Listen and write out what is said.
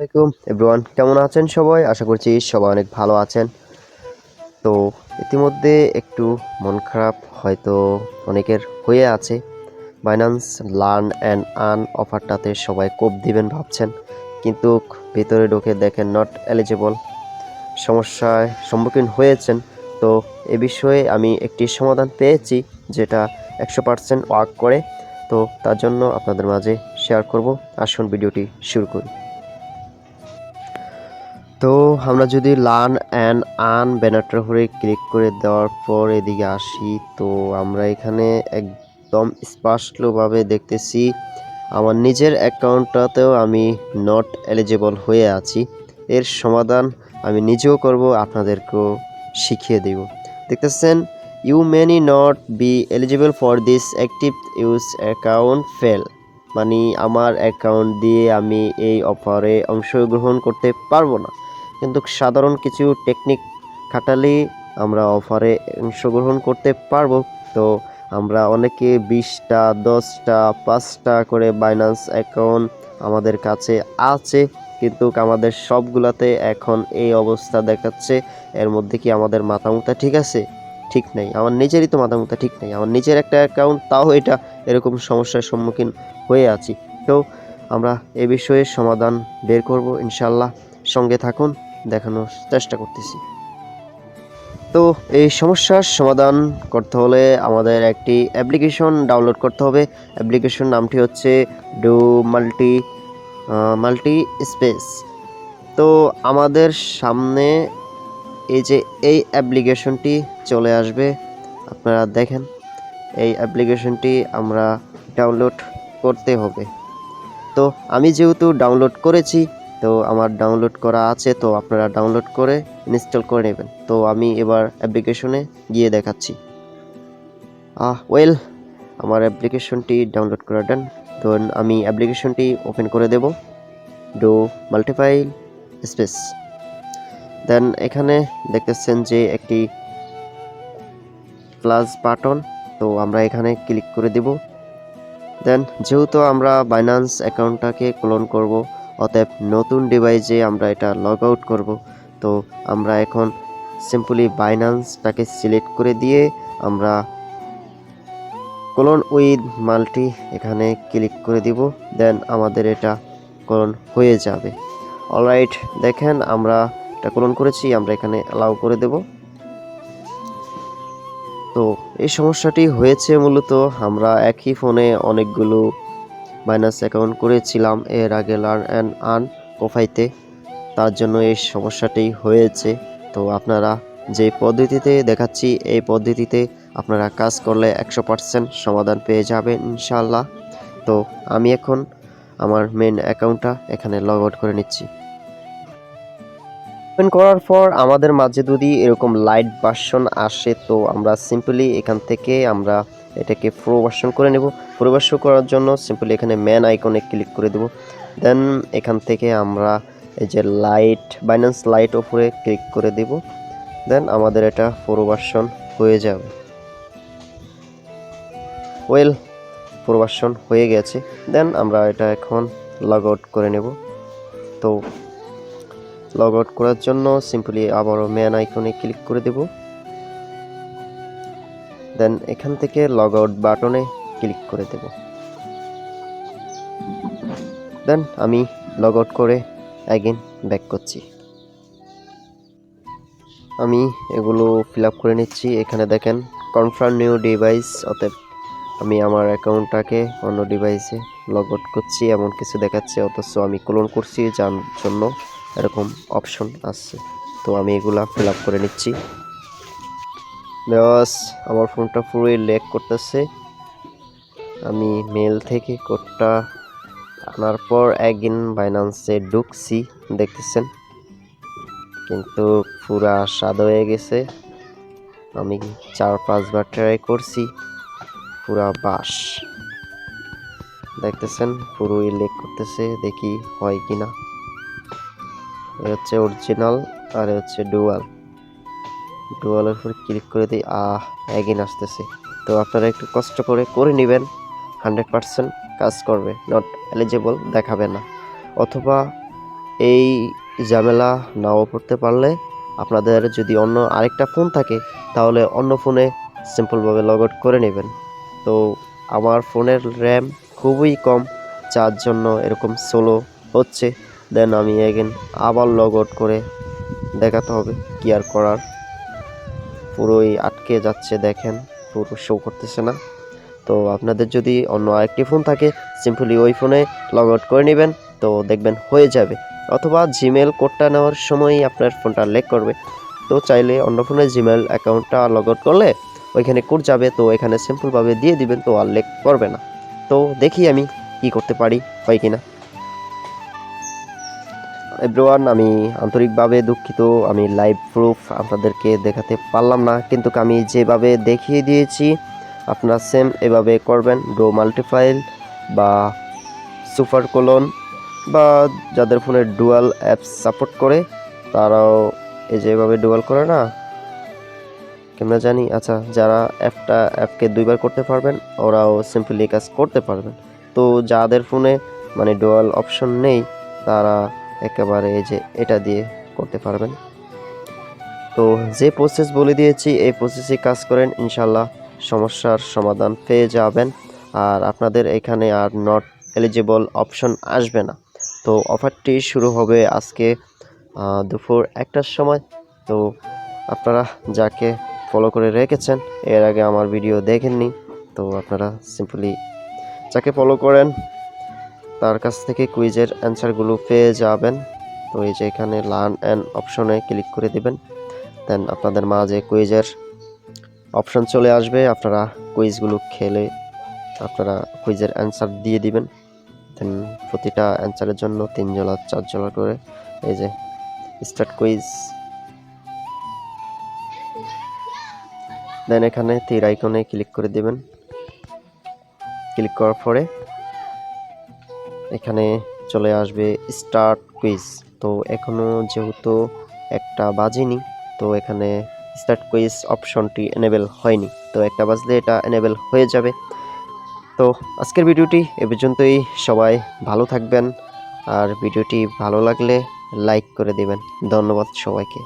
আসসালামাইকুম এভরিওয়ান, কেমন আছেন সবাই? আশা করছি সবাই অনেক ভালো আছেন। তো ইতিমধ্যে একটু মন খারাপ হয়তো অনেকের হয়ে আছে। বাইন্যান্স লার্ন অ্যান্ড আর্ন অফারটাতে সবাই কোপ দিবেন ভাবছেন, কিন্তু ভিতরে ঢুকে দেখেন নট এলিজিবল, সমস্যায় সম্মুখীন হয়েছেন। তো এ বিষয়ে আমি একটি সমাধান পেয়েছি যেটা 100% ওয়ার্ক করে। তো তার জন্য আপনাদের মাঝে শেয়ার করব। আসুন ভিডিওটি শুরু করি। তো আমরা যদি লার্ন অ্যান্ড আর্ন ব্যানারটার উপরে ক্লিক করে দেওয়ার পর এদিকে আসি, তো আমরা এখানে একদম স্পষ্টভাবে দেখতেছি আমার নিজের অ্যাকাউন্টটাতেও আমি নট এলিজিবল হয়ে আছি। এর সমাধান আমি নিজেও করব, আপনাদেরকেও শিখিয়ে দেব। দেখতেছেন, you many not be eligible for this active use account fail, মানে আমার অ্যাকাউন্ট দিয়ে আমি এই অফারে অংশগ্রহণ করতে পারবো না। কিন্তু সাধারণ কিছু টেকনিক খাটালে আমরা অফারে অংশগ্রহণ করতে পারবো। তো আমরা অনেকে 20টা 10টা 5টা করে বাইন্যান্স অ্যাকাউন্ট আমাদের কাছে আছে, কিন্তু আমাদের সবগুলাতে এখন এই অবস্থা দেখাচ্ছে। এর মধ্যে কি আমাদের মাথা মুথা ঠিক আছে? ঠিক নেই। আমার নিজেরই তো মাথা মুথা ঠিক নেই। আমার নিজের একটা অ্যাকাউন্ট, তাও এটা এরকম সমস্যার সম্মুখীন হয়ে আছি। তো আমরা এ বিষয়ে সমাধান বের করব ইনশাল্লাহ। সঙ্গে থাকুন, দেখানোর চেষ্টা করতেছি। তো এই সমস্যার সমাধান করতে হলে আমাদের একটি অ্যাপ্লিকেশন ডাউনলোড করতে হবে। অ্যাপ্লিকেশন নামটি হচ্ছে ডু মাল্টি স্পেস। তো আমাদের সামনে এই যে এই অ্যাপ্লিকেশনটি চলে আসবে, আপনারা দেখেন। এই অ্যাপ্লিকেশনটি আমরা ডাউনলোড করতে হবে। তো আমি যেহেতু ডাউনলোড করেছি, তো আমার ডাউনলোড করা আছে, তো আপনারা ডাউনলোড করে ইনস্টল করে নেবেন। তো আমি এবার অ্যাপ্লিকেশনে গিয়ে দেখাচ্ছি। ওয়েল, আমার অ্যাপ্লিকেশনটি ডাউনলোড করা ডান। তো আমি অ্যাপ্লিকেশনটি ওপেন করে দেব, ডো মাল্টিপাইল স্পেস। দেন এখানে দেখতেছেন যে একটি প্লাস বাটন, তো আমরা এখানে ক্লিক করে দেব। দেন যেহেতু আমরা বাইন্যান্স অ্যাকাউন্টটাকে ক্লোন করব, অতএব নতুন ডিভাইসে আমরা এটা লগ আউট করব। তো আমরা এখন সিম্পলি বাইন্যান্সটাকে সিলেক্ট করে দিয়ে আমরা ক্লোন উইথ মাল্টি এখানে ক্লিক করে দিব। দেন আমাদের এটা ক্লোন হয়ে যাবে। অলরাইট, দেখেন আমরা এটা ক্লোন করেছি, আমরা এখানে অ্যালাউ করে দেব। তো এই সমস্যাটি হয়েছে মূলত আমরা একই ফোনে অনেকগুলো বাইন্যান্স অ্যাকাউন্ট করেছিলাম এর আগে লার্ন অ্যান্ড আর্ন কোফাইতে, তার জন্য এই সমস্যাটি হয়েছে। তো আপনারা যে পদ্ধতিতে দেখাচ্ছি এই পদ্ধতিতে আপনারা কাজ করলে 100% সমাধান পেয়ে যাবেন ইনশাআল্লাহ। তো আমি এখন আমার মেন অ্যাকাউন্টটা এখানে লগ আউট করে নিচ্ছি। ওপেন করার পর আমাদের মাঝে যদি এরকম লাইট ভার্সন আসে, তো আমরা সিম্পলি এখান থেকে আমরা এটাকে প্রো ভার্সন করে নেব। প্রো ভার্সন করার জন্য সিম্পলি এখানে ম্যান আইকনে ক্লিক করে দেব। দেন এখান থেকে আমরা এই যে লাইট বাইন্যান্স লাইট উপরে ক্লিক করে দেব। দেন আমাদের এটা প্রো ভার্সন হয়ে যাবে। ওয়েল, প্রো ভার্সন হয়ে গেছে। দেন আমরা এটা এখন লগ আউট করে নেব। তো লগ আউট করার জন্য সিম্পলি আবারও ম্যান আইকনে ক্লিক করে দেব। দেন এখান থেকে লগ আউট বাটনে ক্লিক করে দেব। দেন আমি লগ আউট করে অ্যাগেন ব্যাক করছি। আমি এগুলো ফিল আপ করে নিচ্ছি। এখানে দেখেন কনফার্ম নিউ ডিভাইস, অতএব আমি আমার অ্যাকাউন্টটাকে অন্য ডিভাইসে লগ আউট করছি এমন কিছু দেখাচ্ছে, অথচ আমি ক্লোন করছি যার জন্য এরকম অপশন আসছে। তো আমি এগুলা ফিল আপ করে নিচ্ছি। বাস, আমার ফোনটা পুরোই ল্যাগ করতেছে। আমি মেল থেকে কোডটা আনার পর অ্যাগেন বাইন্যান্সে ঢুকছি, দেখতেছেন, কিন্তু পুরা স্বাদ হয়ে গেছে। আমি 4-5 বার ট্রাই করছি, পুরা বাস। দেখতেছেন পুরোই লেক করতেছে, দেখি হয় কিনা। এ হচ্ছে অরিজিনাল আর এ হচ্ছে ডুয়ালের উপর ক্লিক করে দিই। অ্যাগেন আসতেছে। তো আপনারা একটু কষ্ট করে নেবেন, 100% কাজ করবে। নট এলিজিবল দেখাবে না। অথবা এই ঝামেলা নাও পড়তে পারলে আপনাদের যদি অন্য আরেকটা ফোন থাকে তাহলে অন্য ফোনে সিম্পলভাবে লগ আউট করে নেবেন। তো আমার ফোনের র্যাম খুবই কম, যার জন্য এরকম স্লো হচ্ছে। দেন আমি এগেন আবার লগ আউট করে দেখাতে হবে, কি আর করার। পুরোই আটকে যাচ্ছে, দেখেন পুরো শো করতেছে না। তো আপনাদের যদি অন্য আরেকটি ফোন থাকে সিম্পলি ওই ফোনে লগ আউট করে নেবেন, তো দেখবেন হয়ে যাবে। অথবা জিমেল কোডটা নেওয়ার সময়ই আপনার ফোনটা ল্যাগ করবে, তো চাইলে অন্য ফোনে জিমেল অ্যাকাউন্টটা লগ আউট করলে ওইখানে কোড যাবে, তো এখানে সিম্পলভাবে দিয়ে দিবেন, তো আর ল্যাগ করবে না। তো দেখি আমি কি করতে পারি, হয় কিনা। এভরিওয়ান, আমি আন্তরিকভাবে দুঃখিত, আমি লাইভ প্রুফ আপনাদেরকে দেখাতে পারলাম না, কিন্তু আমি যেভাবে দেখিয়ে দিয়েছি আপনারা সেম এভাবে করবেন। ডো মাল্টিফাইল বা সুপার কোলন বা যাদের ফোনে ডুয়াল অ্যাপস সাপোর্ট করে তারাও এই যে এভাবে ডুয়াল করে না, কেমন জানি, আচ্ছা, যারা অ্যাপকে দুইবার করতে পারবেন ওরাও সিম্পলি কাজ করতে পারবেন। তো যাদের ফোনে মানে ডুয়াল অপশন নেই তারা একেবারে এই যে এটা দিয়ে করতে পারবেন। তো যে প্রসেস বলে দিয়েছি এই প্রসেসে কাজ করেন, ইনশাল্লাহ সমস্যার সমাধান পেয়ে যাবেন। আর আপনাদের এখানে আর নট এলিজিবল অপশন আসবে না। তো অফারটি শুরু হবে আজকে দুপুর 1টার সময়। তো আপনারা যাকে ফলো করে রেখেছেন এর আগে আমার ভিডিও দেখেননি, তো আপনারা সিম্পলি যাকে ফলো করেন তার কাছ থেকে কুইজের অ্যান্সারগুলো পেয়ে যাবেন। তো এই যে এখানে লার্ন অ্যান্ড অপশনে ক্লিক করে দিবেন, দেন আপনাদের মাঝে কুইজের অপশন চলে আসবে। আপনারা কুইজগুলো খেলে আপনারা কুইজের অ্যান্সার দিয়ে দিবেন। দেন প্রতিটা অ্যান্সারের জন্য $3 $4 করে। এই যে স্টার্ট কুইজ, দেন এখানে তীর আইকনে ক্লিক করে দিবেন। ক্লিক করার পরে এখানে চলে আসবে স্টার্ট কুইজ। তো এখনো যেহেতু একটা বাজেনি, তো এখানে স্টার্ট কুইজ অপশনটি এনেবেল হয়নি, তো একটা বাজলে এটা এনেবেল হয়ে যাবে। তো আজকের ভিডিওটি এ পর্যন্তই, সবাই ভালো থাকবেন। আর ভিডিওটি ভালো লাগলে লাইক করে দিবেন। ধন্যবাদ সবাইকে।